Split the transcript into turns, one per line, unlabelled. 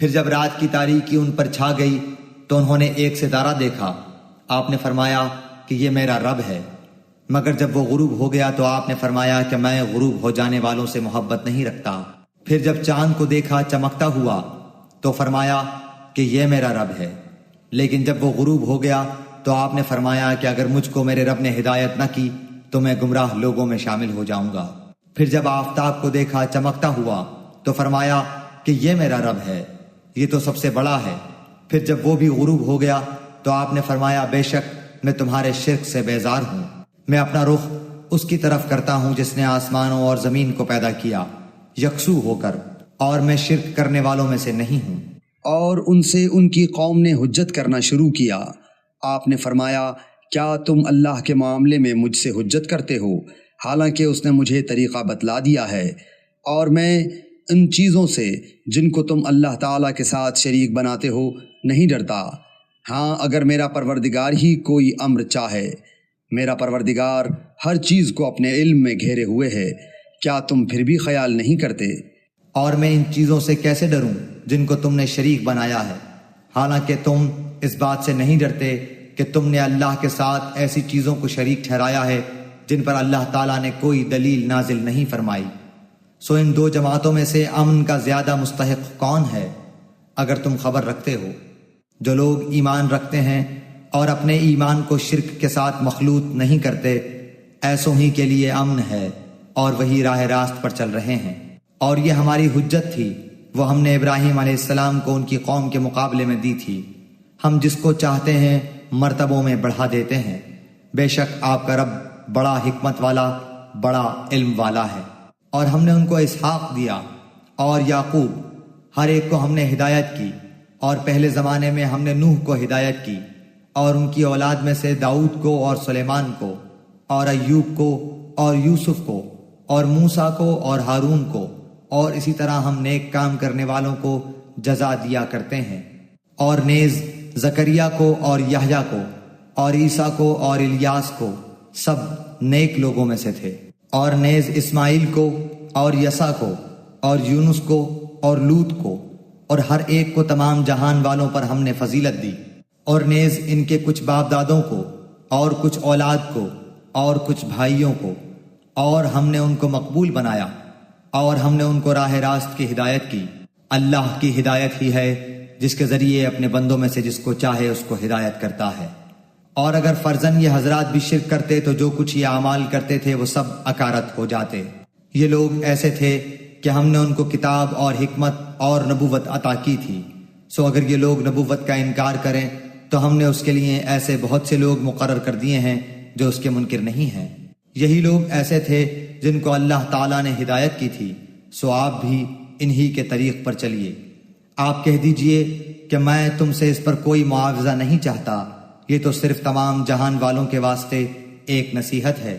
پھر جب رات کی تاریکی ان پر چھا گئی تو انہوں نے ایک ستارہ دیکھا۔ آپ نے فرمایا کہ یہ میرا رب ہے، مگر جب وہ غروب ہو گیا تو آپ نے فرمایا کہ میں غروب ہو جانے والوں سے محبت نہیں رکھتا۔ پھر جب چاند کو دیکھا چمکتا ہوا تو فرمایا کہ یہ میرا رب ہے، لیکن جب وہ غروب ہو گیا تو آپ نے فرمایا کہ اگر مجھ کو میرے رب نے ہدایت نہ کی تو میں گمراہ لوگوں میں شامل ہو جاؤں گا۔ پھر جب آفتاب کو دیکھا چمکتا ہوا تو فرمایا کہ یہ میرا رب ہے، یہ تو سب سے بڑا ہے۔ پھر جب وہ بھی غروب ہو گیا تو آپ نے فرمایا بے شک میں تمہارے شرک سے بیزار ہوں، میں اپنا رخ اس کی طرف کرتا ہوں جس نے آسمانوں اور زمین کو پیدا کیا یکسو ہو کر، اور میں شرک کرنے والوں میں سے نہیں ہوں۔
اور ان سے ان کی قوم نے حجت کرنا شروع کیا۔ آپ نے فرمایا کیا تم اللہ کے معاملے میں مجھ سے حجت کرتے ہو، حالانکہ اس نے مجھے طریقہ بتلا دیا ہے، اور میں ان چیزوں سے جن کو تم اللہ تعالیٰ کے ساتھ شریک بناتے ہو نہیں ڈرتا۔ ہاں اگر میرا پروردگار ہی کوئی امر چاہے، میرا پروردگار ہر چیز کو اپنے علم میں گھیرے ہوئے ہے، کیا تم پھر بھی خیال نہیں کرتے؟
اور میں ان چیزوں سے کیسے ڈروں جن کو تم نے شریک بنایا ہے، حالانکہ تم اس بات سے نہیں ڈرتے کہ تم نے اللہ کے ساتھ ایسی چیزوں کو شریک ٹھہرایا ہے جن پر اللہ تعالیٰ نے کوئی دلیل نازل نہیں فرمائی۔ سو ان دو جماعتوں میں سے امن کا زیادہ مستحق کون ہے؟ اگر تم خبر رکھتے ہو، جو لوگ ایمان رکھتے ہیں اور اپنے ایمان کو شرک کے ساتھ مخلوط نہیں کرتے، ایسوں ہی کے لیے امن ہے اور وہی راہ راست پر چل رہے ہیں۔ اور یہ ہماری حجت تھی، وہ ہم نے ابراہیم علیہ السلام کو ان کی قوم کے مقابلے میں دی تھی۔ ہم جس کو چاہتے ہیں مرتبوں میں بڑھا دیتے ہیں، بے شک آپ کا رب بڑا حکمت والا، بڑا علم والا ہے۔ اور ہم نے ان کو اسحاق دیا اور یعقوب، ہر ایک کو ہم نے ہدایت کی، اور پہلے زمانے میں ہم نے نوح کو ہدایت کی، اور ان کی اولاد میں سے داؤد کو اور سلیمان کو اور ایوب کو اور یوسف کو اور موسیٰ کو اور ہارون کو، اور اسی طرح ہم نیک کام کرنے والوں کو جزا دیا کرتے ہیں۔ اور نیز زکریا کو اور یحییٰ کو اور عیسیٰ کو اور الیاس کو، سب نیک لوگوں میں سے تھے۔ اور نیز اسماعیل کو اور یسع کو اور یونس کو اور لوط کو، اور ہر ایک کو تمام جہان والوں پر ہم نے فضیلت دی۔ اور نیز ان کے کچھ باپ دادوں کو اور کچھ اولاد کو اور کچھ بھائیوں کو، اور ہم نے ان کو مقبول بنایا، اور ہم نے ان کو راہ راست کی ہدایت کی۔ اللہ کی ہدایت ہی ہے جس کے ذریعے اپنے بندوں میں سے جس کو چاہے اس کو ہدایت کرتا ہے۔ اور اگر فرضاً یہ حضرات بھی شرک کرتے تو جو کچھ یہ اعمال کرتے تھے وہ سب اکارت ہو جاتے۔ یہ لوگ ایسے تھے کہ ہم نے ان کو کتاب اور حکمت اور نبوت عطا کی تھی، سو اگر یہ لوگ نبوت کا انکار کریں تو ہم نے اس کے لیے ایسے بہت سے لوگ مقرر کر دیے ہیں جو اس کے منکر نہیں ہیں۔ یہی لوگ ایسے تھے جن کو اللہ تعالیٰ نے ہدایت کی تھی، سو آپ بھی انہی کے طریق پر چلیے۔ آپ کہہ دیجئے کہ میں تم سے اس پر کوئی معاوضہ نہیں چاہتا، یہ تو صرف تمام جہان والوں کے واسطے ایک نصیحت ہے۔